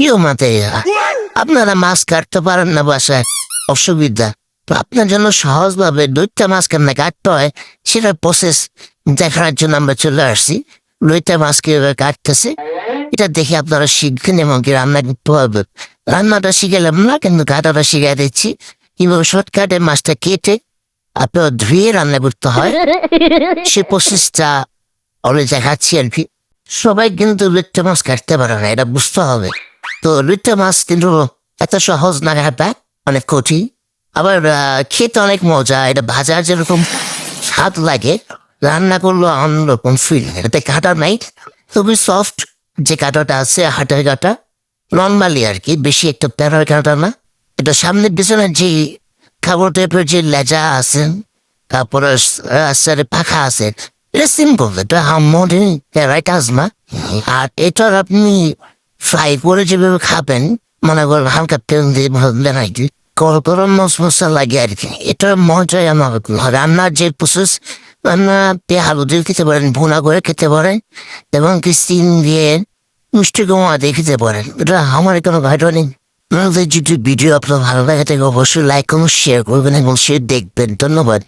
কেউ মাথায় আপনারা মাছ কাটতে পারেন না বাসায়, অসুবিধা। তো আপনার জন্য সহজভাবে 2টা মাছ কেমনে কাটতে হয় সেটা প্রসেস দেখার জন্য আমরা চলে আসছি। 2টা মাছ কিভাবে কাটতেছে এটা দেখে আপনারা শিখবেন এবং কি রান্না করতে পারবেন। রান্নাটা শিখালাম না, কিন্তু কাটাটা শিখাই দিচ্ছি। কিভাবে শর্টকাটে মাছটা কেটে আপনার ধুয়ে রান্না করতে হয় সে প্রসেসটা অলরেডি দেখাচ্ছি আর কি। সবাই কিন্তু 2টা মাছ কাটতে পারে না, এটা বুঝতে হবে। তো 2টা মাছ কিন্তু এত সহজ না কাটা, অনেক কঠিন। আবার খেতে অনেক মজা। এটা ভাজা যেরকম স্বাদ লাগে, রান্না করলো অন্যরকম ফিল। এটাতে কাটা নাই, খুবই সফট। যে কাটাটা আছে হাটের কাটা, নর্মালি আর কি, বেশি একটা প্যারার কাটা না। এটা সামনের পিছনে যে খাবার টাইপের যে লেজা আছে, তারপরে রাস্তার পাখা আছে, এটা সিম্পল। এটা মনে প্যারাই কাজ না। আর এটার আপনি ফ্রাই করে যেভাবে খাবেন, মনে করেন হালকা তেল দিয়ে ভাজলেন আর কি, গরম মশমশা লাগে আর কি। এটার মজাই আমার রান্নার যে প্রসেস, রান্না আলু দিয়ে খেতে পারেন, ভুনা করে খেতে পারেন, এবং কি স্টিম দিয়ে মিষ্টি কুমড়া দিয়ে খেতে পারেন। এটা আমার কোনো ঘাটও নেই। আপনাদের যদি ভিডিও আপনার ভালো লাগে থাকে অবশ্যই লাইক করুন, শেয়ার করবেন এবং সে দেখবেন। ধন্যবাদ।